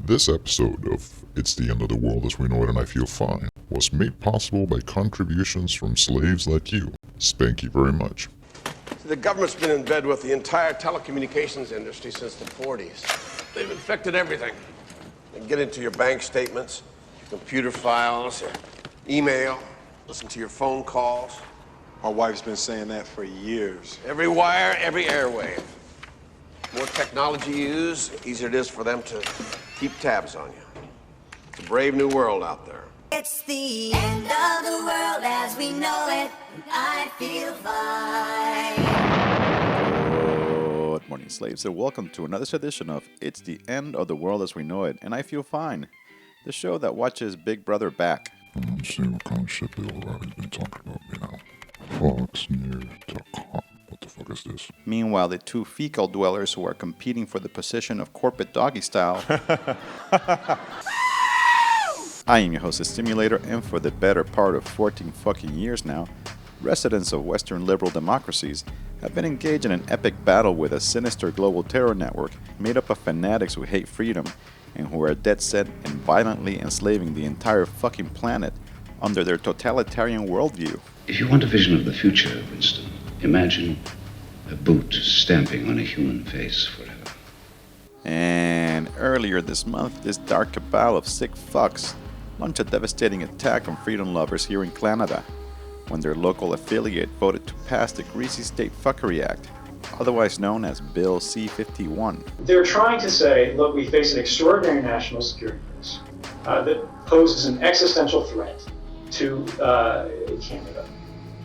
This episode of It's the End of the World as We Know It and I Feel Fine was made possible by contributions from slaves like you. Thank you very much. The government's been in bed with the entire telecommunications industry since the 40s. They've infected everything. They get into your bank statements, your computer files, your email, listen to your phone calls. My wife's been saying that for years. Every wire, every airwave. The more technology you use, the easier it is for them to keep tabs on you. It's a brave new world out there. It's the end of the world as we know it, and I feel fine. Good morning, slaves, and welcome to another edition of It's the End of the World as We Know It, and I Feel Fine, the show that watches Big Brother back. I don't understand what kind of shit Bill O'Reilly's been talking about me now. FoxNews.com. What the fuck is this? Meanwhile, the two fecal dwellers who are competing for the position of corporate doggy style. I am your host, the Stimulator, and for the better part of 14 fucking years now, residents of Western liberal democracies have been engaged in an epic battle with a sinister global terror network made up of fanatics who hate freedom and who are dead set in violently enslaving the entire fucking planet under their totalitarian worldview. If you want a vision of the future, Winston, imagine a boot stamping on a human face forever. And earlier this month, this dark cabal of sick fucks launched a devastating attack on freedom lovers here in Klanada when their local affiliate voted to pass the Greasy State Fuckery Act, otherwise known as Bill C-51. They're trying to say, look, we face an extraordinary national security risk that poses an existential threat to Canada.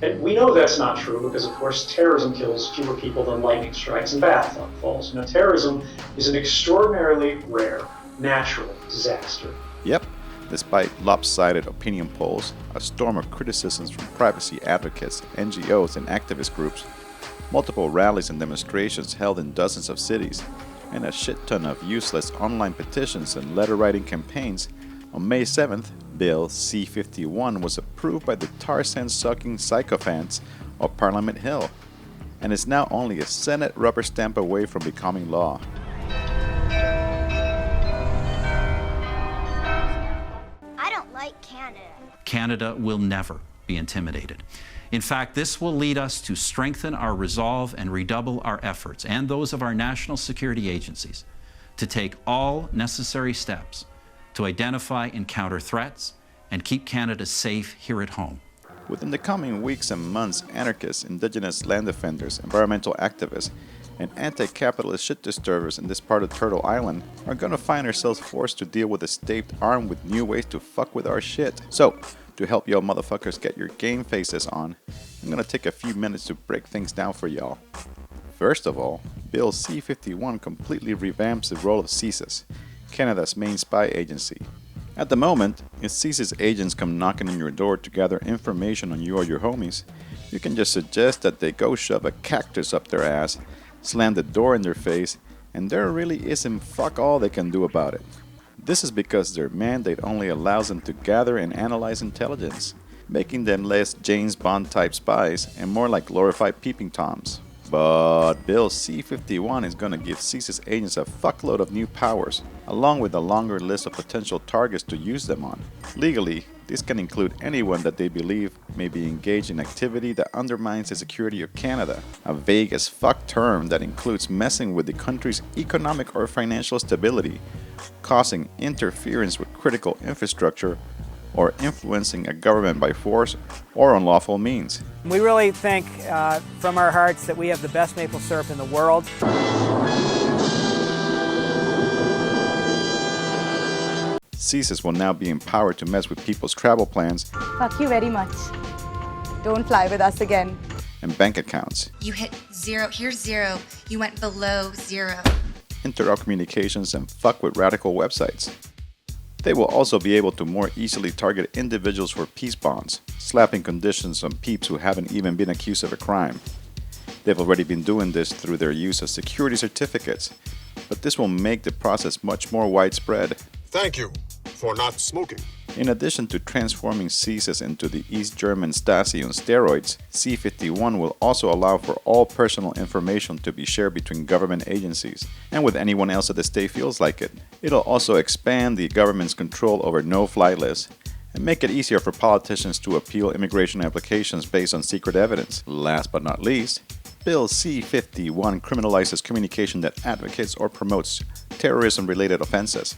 And we know that's not true because, of course, terrorism kills fewer people than lightning strikes and bath falls. You know, terrorism is an extraordinarily rare natural disaster. Yep. Despite lopsided opinion polls, a storm of criticisms from privacy advocates, NGOs, and activist groups, multiple rallies and demonstrations held in dozens of cities, and a shit ton of useless online petitions and letter-writing campaigns, on May 7th, Bill C-51 was approved by the Tarzan-sucking sycophants of Parliament Hill, and is now only a Senate rubber stamp away from becoming law. Canada will never be intimidated. In fact, this will lead us to strengthen our resolve and redouble our efforts, and those of our national security agencies, to take all necessary steps to identify and counter threats and keep Canada safe here at home. Within the coming weeks and months, anarchists, indigenous land defenders, environmental activists, and anti-capitalist shit disturbers in this part of Turtle Island are gonna find ourselves forced to deal with a state armed with new ways to fuck with our shit. So, to help y'all motherfuckers get your game faces on, I'm gonna take a few minutes to break things down for y'all. First of all, Bill C-51 completely revamps the role of CSIS, Canada's main spy agency. At the moment, if CSIS agents come knocking on your door to gather information on you or your homies, you can just suggest that they go shove a cactus up their ass, slam the door in their face, and there really isn't fuck all they can do about it. This is because their mandate only allows them to gather and analyze intelligence, making them less James Bond type spies and more like glorified peeping toms. But Bill C-51 is gonna give CSIS agents a fuckload of new powers, along with a longer list of potential targets to use them on. Legally, this can include anyone that they believe may be engaged in activity that undermines the security of Canada, a vague as fuck term that includes messing with the country's economic or financial stability, causing interference with critical infrastructure, or influencing a government by force or unlawful means. We really think from our hearts that we have the best maple syrup in the world. CSIS will now be empowered to mess with people's travel plans. Fuck you very much. Don't fly with us again. And bank accounts. You hit zero, here's zero. You went below zero. Interrupt communications and fuck with radical websites. They will also be able to more easily target individuals for peace bonds, slapping conditions on peeps who haven't even been accused of a crime. They've already been doing this through their use of security certificates, but this will make the process much more widespread. Thank you for not smoking. In addition to transforming CSIS into the East German Stasi on steroids, C-51 will also allow for all personal information to be shared between government agencies and with anyone else that the state feels like it. It'll also expand the government's control over no-fly lists and make it easier for politicians to appeal immigration applications based on secret evidence. Last but not least, Bill C-51 criminalizes communication that advocates or promotes terrorism-related offenses.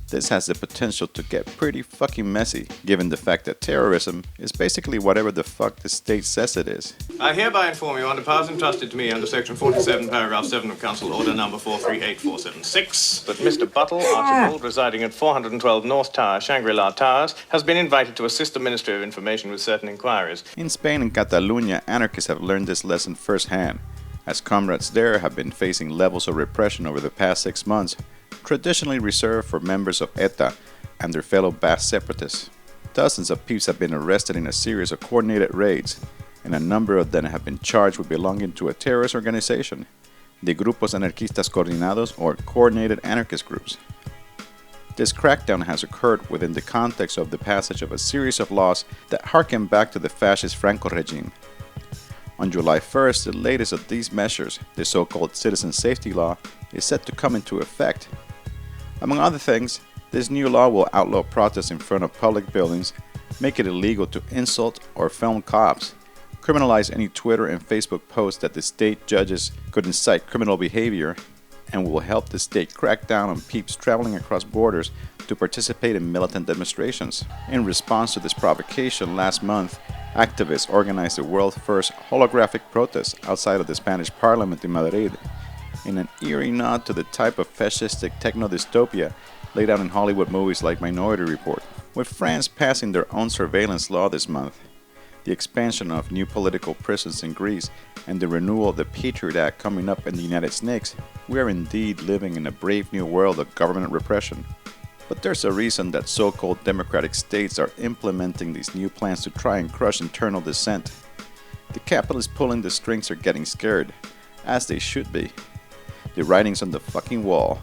This has the potential to get pretty fucking messy, given the fact that terrorism is basically whatever the fuck the state says it is. I hereby inform you, under powers entrusted to me under Section 47, Paragraph 7 of Council Order Number 438476, that Mr. Buttle, Archibald, residing at 412 North Tower, Shangri-La Towers, has been invited to assist the Ministry of Information with certain inquiries. In Spain and Catalonia, anarchists have learned this lesson firsthand, as comrades there have been facing levels of repression over the past 6 months, traditionally reserved for members of ETA and their fellow Basque separatists. Dozens of peeps have been arrested in a series of coordinated raids, and a number of them have been charged with belonging to a terrorist organization, the Grupos Anarquistas Coordinados, or Coordinated Anarchist Groups. This crackdown has occurred within the context of the passage of a series of laws that harken back to the fascist Franco regime. On July 1st, the latest of these measures, the so-called Citizen Safety Law, is set to come into effect. Among other things, this new law will outlaw protests in front of public buildings, make it illegal to insult or film cops, criminalize any Twitter and Facebook posts that the state judges could incite criminal behavior, and will help the state crack down on peeps traveling across borders to participate in militant demonstrations. In response to this provocation, last month, activists organized the world's first holographic protest outside of the Spanish Parliament in Madrid, in an eerie nod to the type of fascistic techno-dystopia laid out in Hollywood movies like Minority Report. With France passing their own surveillance law this month, the expansion of new political prisons in Greece, and the renewal of the Patriot Act coming up in the United States, we are indeed living in a brave new world of government repression. But there's a reason that so-called democratic states are implementing these new plans to try and crush internal dissent. The capitalists pulling the strings are getting scared, as they should be. The writing's on the fucking wall,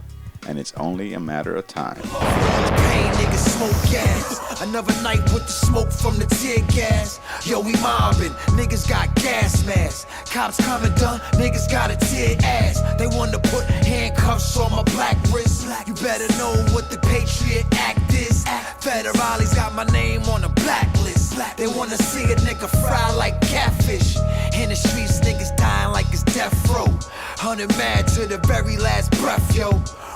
and it's only a matter of time. Pain, niggas smoke gas. Another night with the smoke from the tear gas. Yo, we mobbing, niggas got gas masks. Cops coming done, niggas got a tear ass. They want to put handcuffs on my black wrist. You better know what the Patriot Act is. Federales got my name on the blacklist. They want to see a nigga fry like catfish. In the streets, niggas dying like it's death row. 100 mad to the very last breath, yo.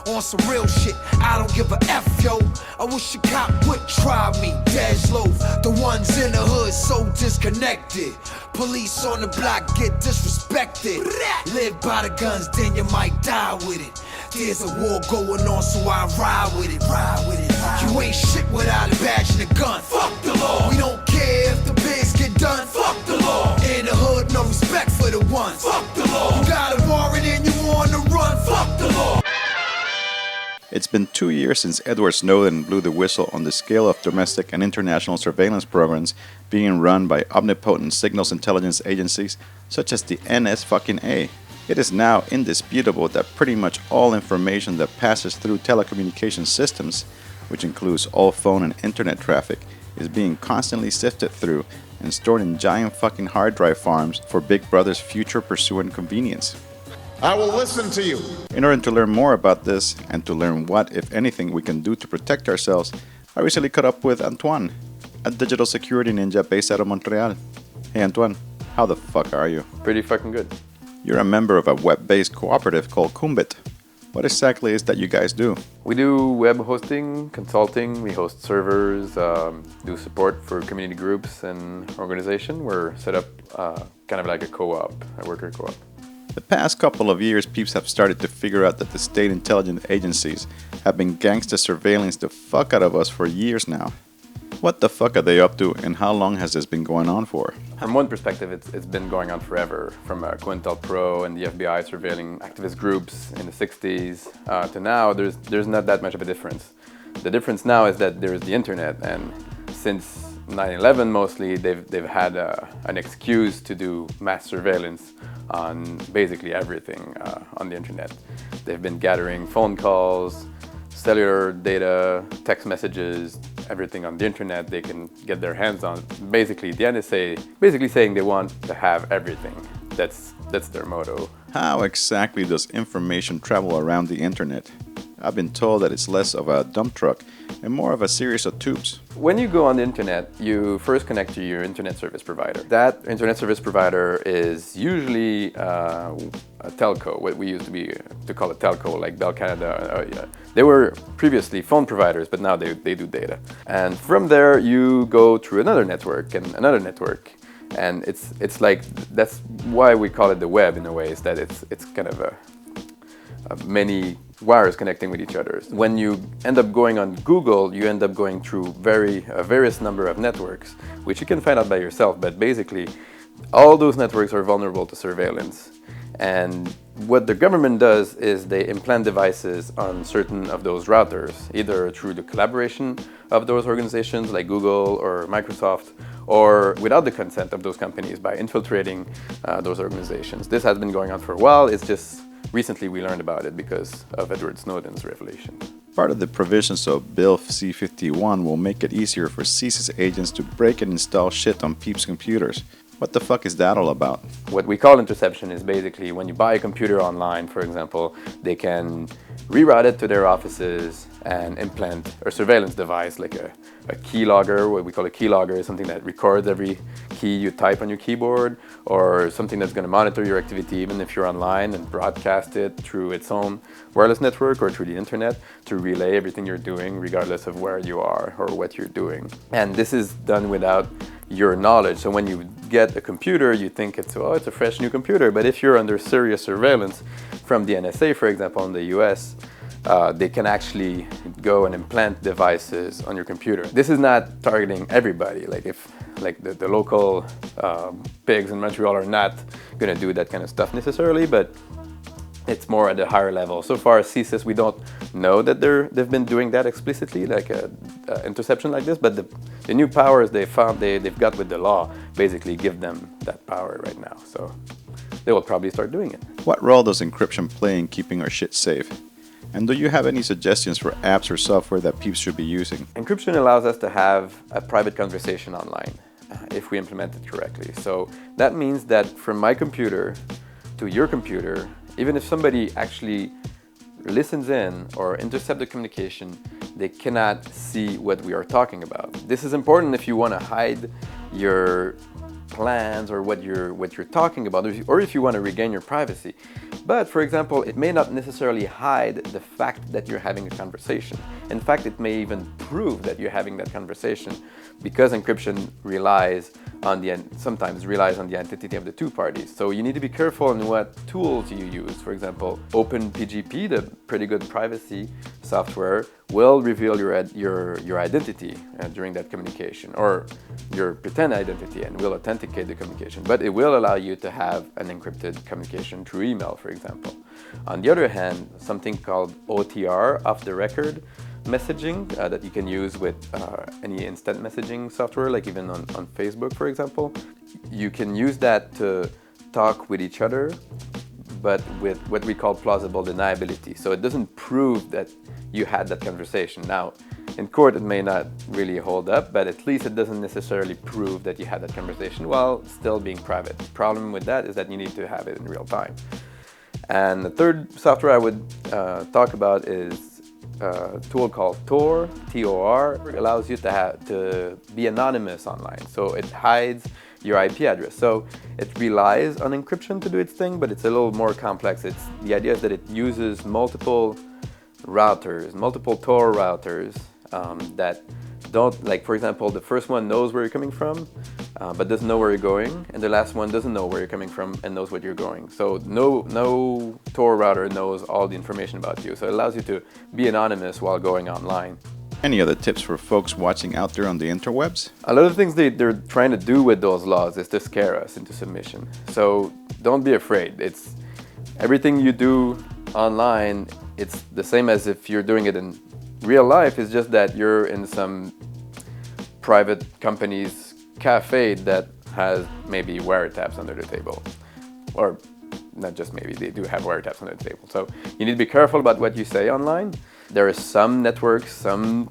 On some real shit, I don't give a F, yo. I wish a cop would try me, Dej Loaf. The ones in the hood so disconnected. Police on the block get disrespected. Live by the guns, then you might die with it. There's a war going on, so I ride with it, ride with it. You ain't shit without a badge and a gun. Fuck the law. We don't care if the bids get done. Fuck the law. In the hood, no respect for the ones. Fuck the law. You got a warrant and you on the run. Fuck the law. It's been 2 years since Edward Snowden blew the whistle on the scale of domestic and international surveillance programs being run by omnipotent signals intelligence agencies such as the NSA. It is now indisputable that pretty much all information that passes through telecommunication systems, which includes all phone and internet traffic, is being constantly sifted through and stored in giant fucking hard drive farms for Big Brother's future pursuant convenience. I will listen to you. In order to learn more about this and to learn what, if anything, we can do to protect ourselves, I recently caught up with Antoine, a digital security ninja based out of Montreal. Hey Antoine, how the fuck are you? Pretty fucking good. You're a member of a web-based cooperative called Kumbit. What exactly is that you guys do? We do web hosting, consulting, we host servers, do support for community groups and organization. We're set up kind of like a co-op, a worker co-op. The past couple of years, peeps have started to figure out that the state intelligence agencies have been gangsta surveilling the fuck out of us for years now. What the fuck are they up to, and how long has this been going on for? From one perspective, it's been going on forever. From COINTELPRO and the FBI surveilling activist groups in the 60s to now, there's not that much of a difference. The difference now is that there's the internet, and since 9/11 mostly, they've had an excuse to do mass surveillance on basically everything on the internet. They've been gathering phone calls, cellular data, text messages, everything on the internet they can get their hands on. Basically, the NSA basically saying they want to have everything. That's their motto. How exactly does information travel around the internet? I've been told that it's less of a dump truck and more of a series of tubes. When you go on the internet, you first connect to your internet service provider. That internet service provider is usually a telco, what we used to call a telco, like Bell Canada. Yeah. They were previously phone providers, but now they do data. And from there, you go through another network and another network. And it's like, that's why we call it the web in a way, is that it's kind of a many wires connecting with each other. When you end up going on Google, you end up going through a various number of networks, which you can find out by yourself, but basically all those networks are vulnerable to surveillance. And what the government does is they implant devices on certain of those routers, either through the collaboration of those organizations like Google or Microsoft, or without the consent of those companies by infiltrating those organizations. This has been going on for a while. It's just recently we learned about it because of Edward Snowden's revelation. Part of the provisions of Bill C-51 will make it easier for CSIS agents to break and install shit on peeps' computers. What the fuck is that all about? What we call interception is basically when you buy a computer online, for example, they can reroute it to their offices and implant a surveillance device like a keylogger. What we call a keylogger is something that records every key you type on your keyboard, or something that's going to monitor your activity even if you're online and broadcast it through its own wireless network or through the internet to relay everything you're doing regardless of where you are or what you're doing. And this is done without your knowledge. So when you get a computer, you think it's a fresh new computer, but if you're under serious surveillance from the NSA, for example, in the US, they can actually go and implant devices on your computer. This is not targeting everybody. Like if the local pigs in Montreal are not going to do that kind of stuff necessarily, but it's more at a higher level. So far as CSIS, we don't know that they've been doing that explicitly, like interception like this, but the new powers they've got with the law basically give them that power right now. So they will probably start doing it. What role does encryption play in keeping our shit safe? And do you have any suggestions for apps or software that peeps should be using? Encryption allows us to have a private conversation online if we implement it correctly. So that means that from my computer to your computer, even if somebody actually listens in or intercepts the communication, they cannot see what we are talking about. This is important if you want to hide your plans or what you're talking about, or if you want to regain your privacy. But for example, it may not necessarily hide the fact that you're having a conversation. In fact, it may even prove that you're having that conversation, because encryption sometimes relies on the identity of the two parties. So you need to be careful in what tools you use. For example, OpenPGP, the pretty good privacy software, will reveal your identity during that communication, or your pretend identity, and will authenticate the communication. But it will allow you to have an encrypted communication through email, for example. On the other hand, something called OTR, off the record messaging, that you can use with any instant messaging software, like even on Facebook, for example. You can use that to talk with each other, but with what we call plausible deniability. So it doesn't prove that you had that conversation. Now, in court it may not really hold up, but at least it doesn't necessarily prove that you had that conversation while still being private. The problem with that is that you need to have it in real time. And the third software I would talk about is a tool called Tor, T-O-R. It allows you to be anonymous online. So it hides your IP address. So it relies on encryption to do its thing, but it's a little more complex. The idea is that it uses multiple routers, multiple Tor routers that don't, like for example, the first one knows where you're coming from, but doesn't know where you're going, and the last one doesn't know where you're coming from and knows what you're going. So no Tor router knows all the information about you. So it allows you to be anonymous while going online. Any other tips for folks watching out there on the interwebs? A lot of things they're trying to do with those laws is to scare us into submission. So don't be afraid. It's everything you do online, it's the same as if you're doing it in real life. It's just that you're in some private company's cafe that has maybe wiretaps under the table. Or not just maybe, they do have wiretaps under the table. So you need to be careful about what you say online. There are some networks, some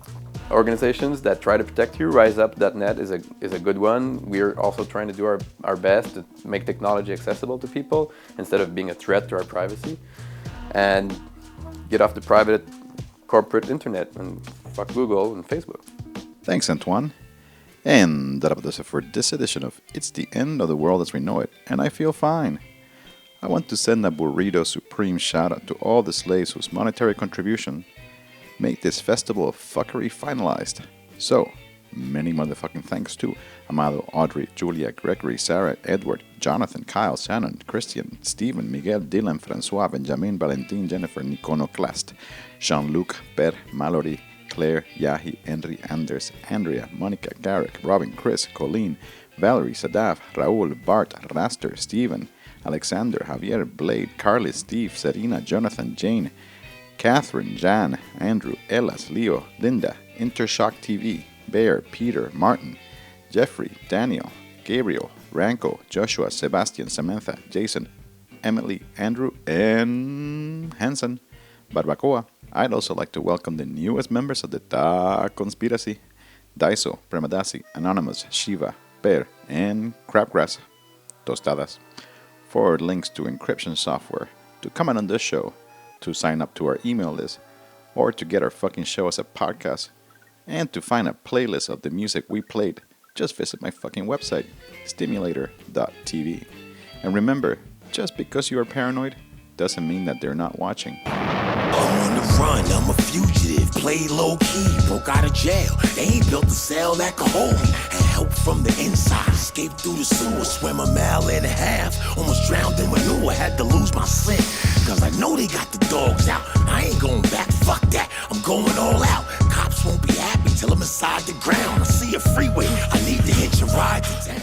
organizations that try to protect you. RiseUp.net is a good one. We're also trying to do our best to make technology accessible to people instead of being a threat to our privacy. And get off the private corporate internet and fuck Google and Facebook. Thanks, Antoine. And that does it for this edition of It's the End of the World as We Know It, and I Feel Fine. I want to send a burrito supreme shout out to all the slaves whose monetary contribution made this festival of fuckery finalized. So, many motherfucking thanks to Amado, Audrey, Julia, Gregory, Sarah, Edward, Jonathan, Kyle, Shannon, Christian, Stephen, Miguel, Dylan, Francois, Benjamin, Valentin, Jennifer, Niconoclast, Jean-Luc, Per, Mallory, Claire, Yahi, Henry, Anders, Andrea, Monica, Garrick, Robin, Chris, Colleen, Valerie, Sadaf, Raul, Bart, Raster, Stephen, Alexander, Javier, Blade, Carly, Steve, Serena, Jonathan, Jane, Catherine, Jan, Andrew, Ellas, Leo, Linda, Intershock TV, Bear, Peter, Martin, Jeffrey, Daniel, Gabriel, Ranko, Joshua, Sebastian, Samantha, Jason, Emily, Andrew, and Hansen, Barbacoa. I'd also like to welcome the newest members of the Ta Conspiracy, Daiso, Premadasi, Anonymous, Shiva, Bear, and Crabgrass, Tostadas. For links to encryption software, to comment on this show, to sign up to our email list, or to get our fucking show as a podcast, and to find a playlist of the music we played, just visit my fucking website, stimulator.tv. And remember, just because you are paranoid doesn't mean that they're not watching. I'm on the run, I'm a fugitive, played low key, broke out of jail. They ain't built a cell that could hold me. Had help from the inside, escaped through the sewer, swim a mile and a half, almost drowned in manure, had to lose my scent. Cause I know they got the dogs out, I ain't going back, fuck that, I'm going all out. Cops won't be happy till I'm inside the ground. I see a freeway, I need to hitch a ride to town.